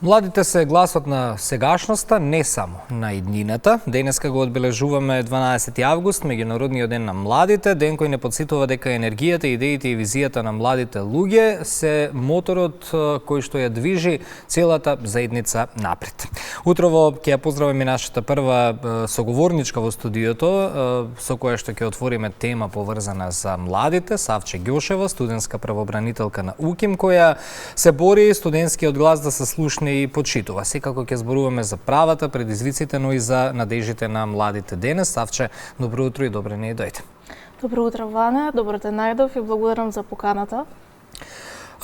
Младите се гласот на сегашноста, не само на иднината. Денеска го одбележуваме 12 август, меѓународниот ден на младите, ден кој не подсетува дека енергијата, идеите и визијата на младите луѓе се моторот кој што ја движи целата заедница напред. Утрово ќе ја поздравиме нашата прва соговорничка во студиото, со која што ќе отвориме тема поврзана за младите, Савче Ѓошева, студентска правобранителка на УКИМ, која се бори студентскиот глас да се слушне и почитува. Секако ќе зборуваме за правата, предизвиците, но и за надежите на младите денес. Савче, добро утро и добре не дојде. Добро утро, Ване, добро те најдов и благодарам за поканата.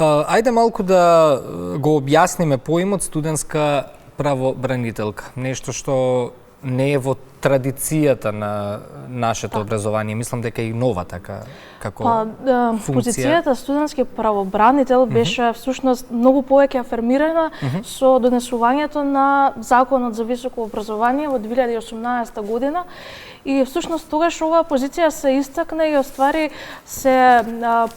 Ајде малку да го објасниме поимот студентска правобранителка. Нешто што не е во традицијата на нашето образование. Мислам дека и нова така како функција. Позицијата студентски правобранител беше всушност многу повеќе афирмирана со донесувањето на Законот за високо образование во 2018 година и всушност тогаш оваа позиција се истакна и оствари се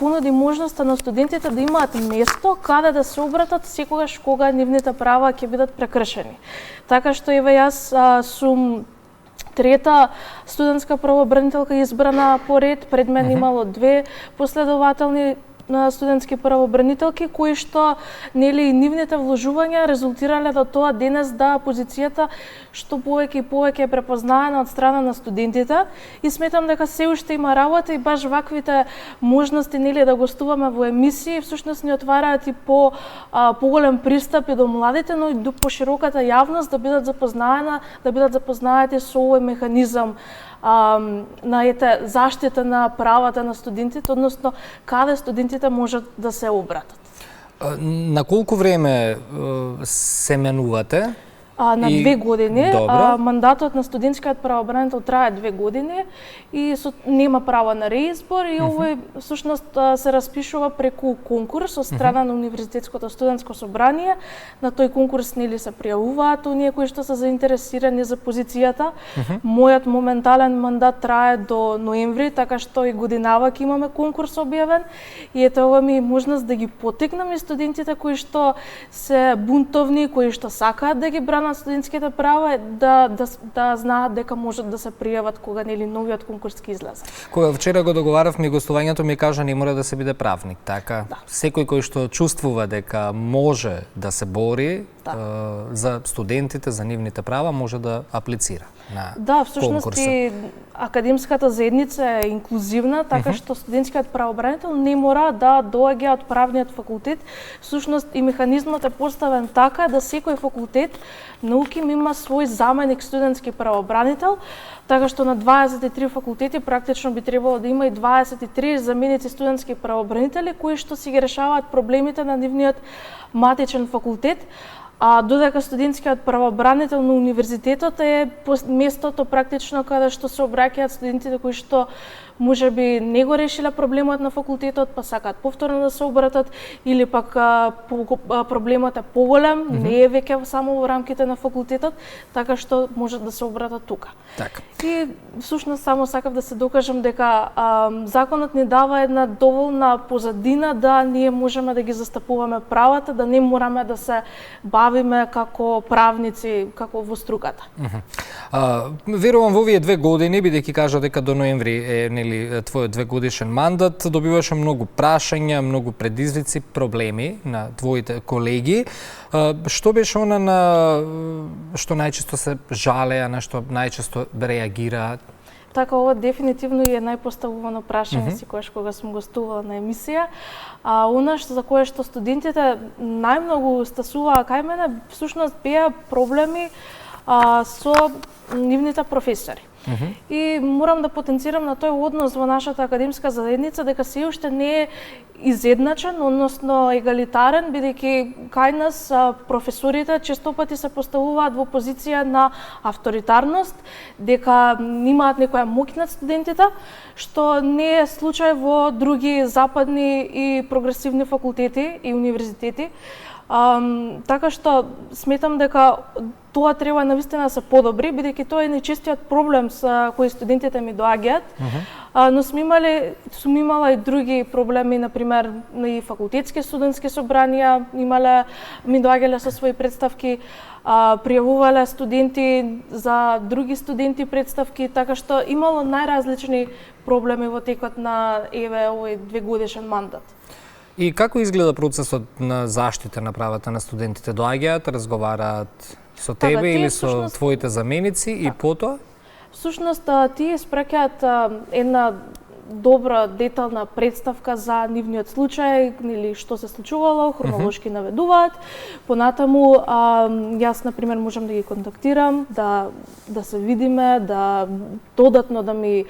понуди можноста на студентите да имаат место каде да се обратат секогаш кога нивните права ќе бидат прекршени. Така што еве јас сум трета студентска правобранителка избрана по ред, пред мен имало две последователни студентски правобранителки кои што нели нивните вложувања резултирале до тоа денес да позицијата што повеќе и повеќе е препознаена од страна на студентите и сметам дека се уште има работа и баш ваквите можности нели да гостуваме во емисии всушност ни отвараат и поголем пристап и до младите, но и до пошироката јавност да бидат запознаати со овој механизам на заштита на правата на студентите, односно каде студентите можат да се обратат. На колку време се менувате? На 2 години. Мандатот на студентскиот правобранител трае 2 години и нема право на реизбор и овој всушност се распишува преку конкурс од страна на Универзитетското студентско собрание. На тој конкурс нели се пријавуваат оние кои што се заинтересирани за позицијата. Мојот моментален мандат трае до ноември, така што и годинава ќе имаме конкурс објавен и ето ова ми е можност да ги поттикнам и студентите кои што се бунтовни, кои што сакаат да ги бранат на студентските права да знаат дека можат да се пријават кога нели новиот конкурс ќе излезе. Кога вчера го договаравме гостувањето ми кажа не мора да се биде правник, така? Да. Секој кој што чувствува дека може да се бори за студентите, за нивните права, може да аплицира на Да, всушност конкурса. и академската заедница е инклузивна, така што студентскиот правобранител не мора да доаѓа од правниот факултет. Всушност и механизмот е поставен така да секој факултет на УКИМ има свој заменик студентски правобранител, така што на 23 факултети практично би требало да има и 23 заменици студентски правобранители кои што си ги решаваат проблемите на нивниот матичен факултет. А додека студентскиот правобранител на универзитетот е местото практично каде што се обраќаат студентите кои што можеби не го решиле проблемот на факултетот, па сакаат повторно да се обратат, или пак проблемот е поголем, не е веќе само во рамките на факултетот, така што можат да се обратат тука. Така. И всушност само сакав да се докажам дека законот ни дава една доволна позадина да ние можеме да ги застапуваме правата, да не мораме да се бавиме како правници, како во струката. Верувам во овие 2 години, бидејќи кажа дека до ноември е твојот 2-годишен мандат, добиваше многу прашања, многу предизвици, проблеми на твоите колеги. Што беше она на што најчесто се жалеа, на што најчесто реагираат? Така, ова дефинитивно е најпоставувано прашање секогаш кога сум гостувала на емисија. Она за кое што студентите најмногу стасуваа кај мене, всушност беа проблеми со нивните професори. И морам да потенцирам на тој однос во нашата академска заедница дека се уште не е изедначен, односно егалитарен, бидејќи кај нас професорите честопати се поставуваат во позиција на авторитарност, дека имаат некоја моќ над студентите, што не е случај во други западни и прогресивни факултети и универзитети. Така што сметам дека тоа треба навистина да се подобри, бидејќи тоа е најчестиот проблем со кој студентите ми доаѓаат. но сум имала и други проблеми, например, и факултетски студентски собранија, ми доаѓале со своји представки, пријавувале студенти за други студенти представки, така што имало најразлични проблеми во текот на овој 2-годишен мандат. И како изгледа процесот на заштита на правата на студентите? Доаѓаат, разговараат со тебе или со твоите заменици и потоа? Всушност, тие испраќаат една добра детална представка за нивниот случај, или што се случувало, хронолошки наведуваат. Понатаму, јас, например, можам да ги контактирам, да се видиме, да додатно да ми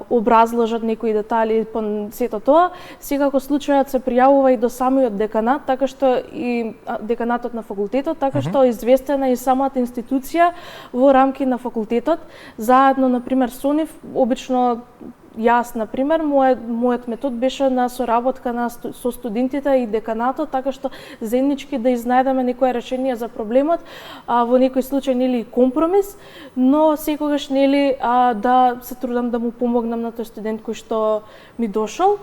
образложат некои детали по сето тоа. Секако случајот се пријавува и до самиот деканат, така што и деканатот на факултетот, така што известена и самата институција во рамки на факултетот. Заедно, например, со нив, обично јас, например, мојот метод беше на соработка со студентите и деканатот, така што заеднички да изнајдеме некое решение за проблемот, во некој случај нели компромис, но секогаш нели да се трудам да му помогнам на тој студент кој што ми дошол,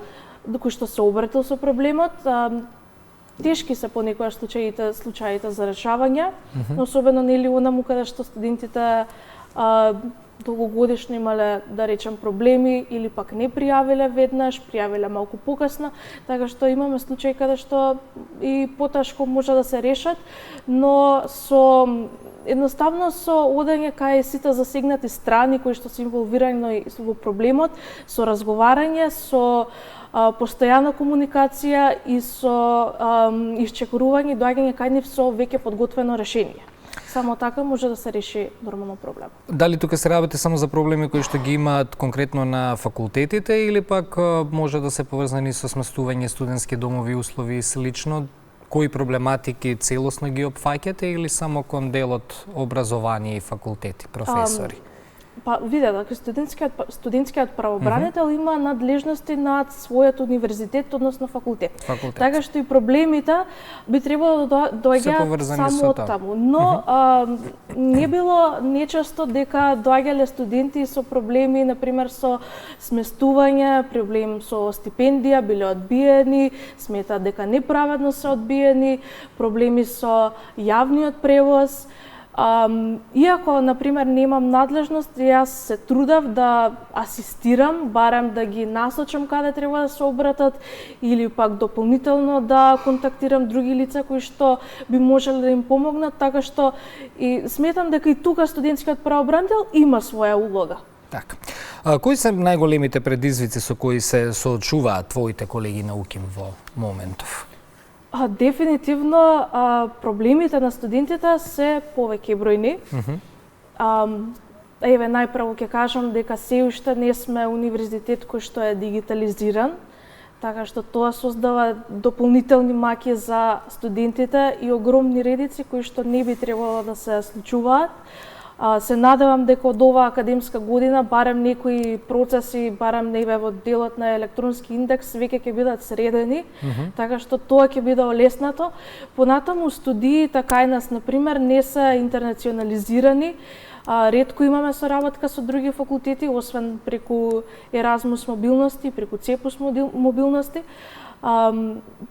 кој што се обратил со проблемот. Тешки се понекогаш случаите за решавање, особено нели онаму каде што студентите долгогодишно имале, да речем, проблеми или пак не пријавиле веднаш, пријавиле малку покасно, така што имаме случаи каде што и потешко може да се решат, но едноставно со одење кај сите засегнати страни кои што се инволвирани во проблемот, со разговарање, со постојана комуникација и со исчекорување и доаѓање кај нив со веќе подготвено решение. Само така може да се реши нормално проблемот. Дали тука се работи само за проблеми кои што ги имаат конкретно на факултетите или пак може да се поврзани со сместување студентски домови, услови и слично? Кои проблематики целосно ги опфаќате или само кон делот образование и факултети, професори? Па видете, студентскиот правобранител има надлежности над својот универзитет, односно факултет. Така што и проблемите би требало да доаѓаат само од таму. Но не било нечесто дека доаѓале студенти со проблеми, например со сместување, проблем со стипендија, биле одбиени, сметаат дека неправедно се одбиени, проблеми со јавниот превоз. Иако, например, немам надлежност, јас се трудав да асистирам, барем да ги насочам каде треба да се обратат или пак дополнително да контактирам други лица кои што би можеле да им помогнат, така што и сметам дека и тука студентскиот правобранител има своја улога. Така. Кои се најголемите предизвици со кои се соочуваат твоите колеги на УКИМ во моментов? Дефинитивно проблемите на студентите се повеќе бројни. Еве, најпрво ќе кажам дека се уште не сме универзитет кој што е дигитализиран, така што тоа создава дополнителни маки за студентите и огромни редици кои што не би требало да се случуваат. Се надевам дека од оваа академска година барем некои процеси, барем неве во делот на електронски индекс веќе ќе бидат средени, така што тоа ќе биде олеснато. Понатаму студиите кај нас, например, не се интернационализирани. Ретко имаме соработка со други факултети, освен преку Еразмус мобилности, преку Цепус мобилности.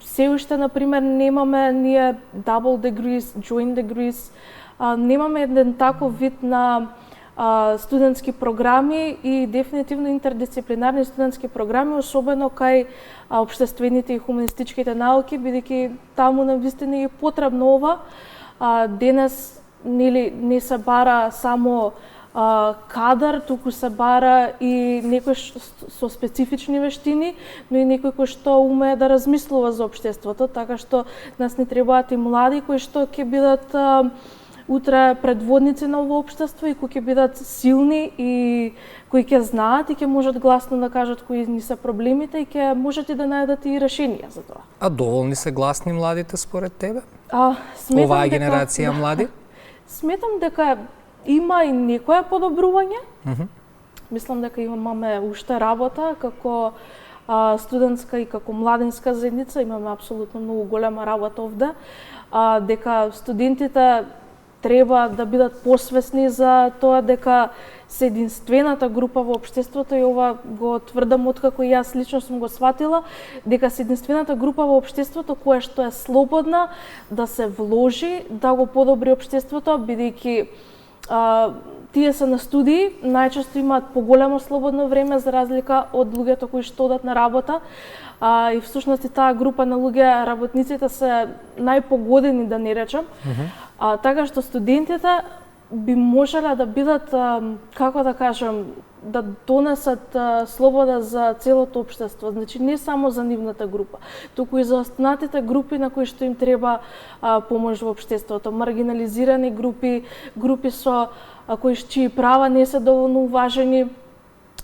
Се уште, например, немаме ние double degrees, joint degrees, немаме еден таков вид на студентски програми и дефинитивно интердисциплинарни студентски програми, особено кај општествените и хуманистичките науки, бидејќи таму навистина е потребно ова. Денес не се бара само кадар, туку се бара и некој со специфични вештини, но и некој кој што умее да размислува за општеството, така што нас не требаат и млади кои што ќе бидат утре предводници на ово општество и кои ќе бидат силни и кои ќе знаат и ќе можат гласно да кажат кои ни се проблемите и ќе можат и да најдат и решенија за тоа. А доволни се гласни младите според тебе? Оваа генерација млади? Сметам дека има и некое подобрување. Мислам дека имаме уште работа како студентска и како младинска заедница, имаме апсолутно многу голема работа овде, дека студентите треба да бидат посвесни за тоа дека се единствената група во општеството, и ова го тврдам откако и јас лично сум го сватила, дека се единствената група во општеството која што е слободна да се вложи, да го подобри општеството, бидејќи тие се на студии, најчесто имаат поголемо слободно време за разлика од луѓето кои што одат на работа. И всушност и таа група на луѓе, работниците, се најпогодени, да не речам. Така што студентите би можеле да бидат, како да кажам, да донесат слобода за целото општество. Значи не само за нивната група, туку и за останатите групи на кои што им треба помош во општеството. Маргинализирани групи, групи со кои чии права не се доволно уважени,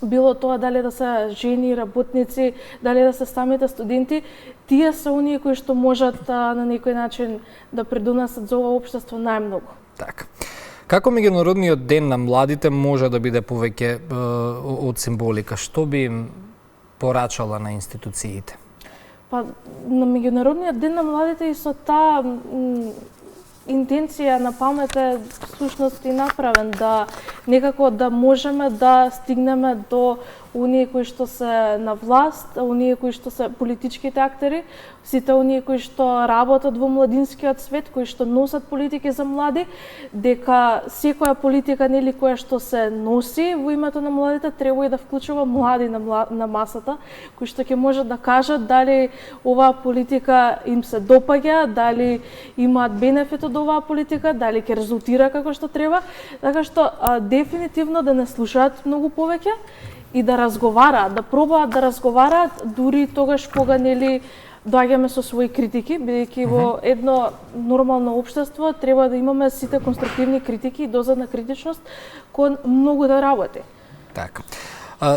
било тоа дали да се жени, работници, дали да се самите студенти, тие се оние кои што можат на некој начин да придонесат за ова општество најмногу. Така. Како меѓународниот ден на младите може да биде повеќе од символика? Што би им порачала на институциите? Па, на меѓународниот ден на младите и со таа интенција на памет е всушност и направен, да некако да можеме да стигнеме до оние кои што се на власт, оние кои што се политичките актери, сите оние кои што работат во младинскиот свет, кои што носат политики за млади, дека секоја политика нели која што се носи во името на младите треба и да вклучува млади на масата, кои што ќе можат да кажат дали оваа политика им се допаѓа, дали имаат бенефит од оваа политика, дали ќе резултира како што треба, така што дефинитивно да не слушаат многу повеќе и да разговараат, да пробаат да разговараат дури тогаш кога нели доаѓаме со своји критики, бидејќи во едно нормално општество треба да имаме сите конструктивни критики и доза на критичност кон многу да работи. Така.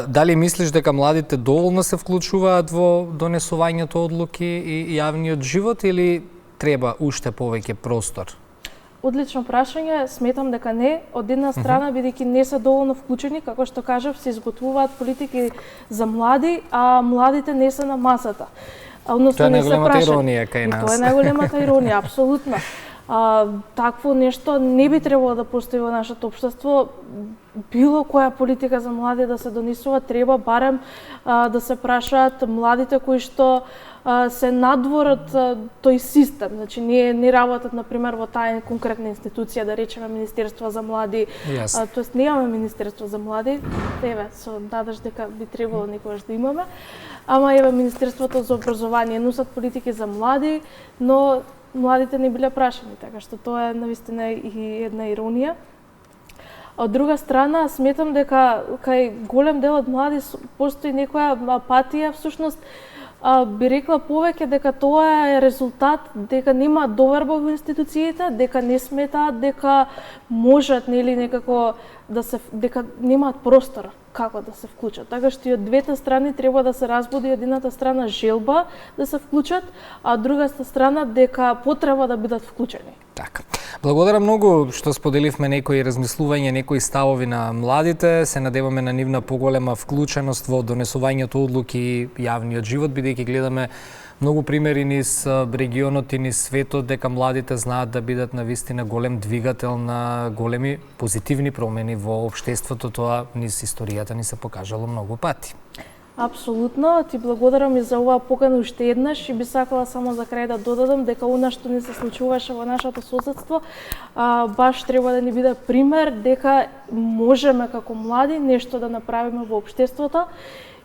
Дали мислиш дека младите доволно се вклучуваат во донесувањето одлуки и јавниот живот или треба уште повеќе простор? Одлично прашање, сметам дека не. Од една страна, бидејќи не се доволно вклучени, како што кажав, се изготвуваат политики за млади, а младите не се на масата. Односно, тоа е не се најголемата прашаат. иронија кај нас. Тоа е најголемата иронија, апсолутно. Такво нешто не би требало да постои во нашето општество. Било која политика за млади да се донесува, треба барем да се прашаат младите кои што се надвор од тој систем. Значи, не работат, например, во таа конкретна институција, да речеме Министерство за млади. Тоест, не имаме Министерство за млади. Еве, со надеж дека би требало некогаш да имаме. Ама еве Министерството за образование носат политики за млади, но младите не биле прашани, така што тоа е навистина и една иронија. Од друга страна, сметам дека кај голем дел од млади постои некоја апатија, всушност би рекла повеќе дека тоа е резултат дека нема доверба во институциите, дека не сметаат дека можат нели некако да се дека немаат простор како да се вклучат. Така што и од двете страни треба да се разбуди едната страна желба да се вклучат, а од другата страна дека потреба да бидат вклучени. Така. Благодарам многу што споделивме некои размислувања, некои ставови на младите. Се надеваме на нивна поголема вклученост во донесувањето одлуки и јавниот живот, бидејќи гледаме многу примери низ регионот и низ светот дека младите знаат да бидат навистина голем двигател на големи позитивни промени во општеството. Тоа низ историјата ни се покажало многу пати. Апсолутно, ти благодарам и за оваа покана уште еднаш и би сакала само за крај да додадам дека она што ни се случуваше во нашето соседство баш треба да ни биде пример дека можеме како млади нешто да направиме во општеството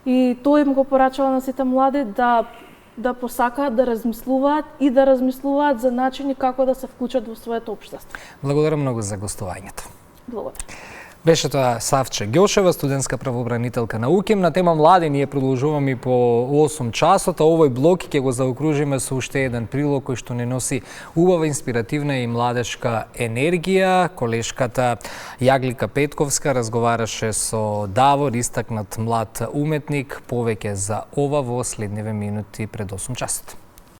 и тоа им го порачала на сите млади да посакаат да размислуваат и да размислуваат за начини како да се вклучат во своето општество. Благодарам многу за гостувањето. Благодарам. Беше тоа Савче Ѓошева, студентска правобранителка на УКИМ. На тема млади ние продолжуваме и по 8 часот, а овој блок ќе го заокружиме со уште еден прилог кој што не носи убава, инспиративна и младешка енергија. Колешката Јаглика Петковска разговараше со Давор, истакнат млад уметник. Повеќе за ова во следниве минути пред 8 часот.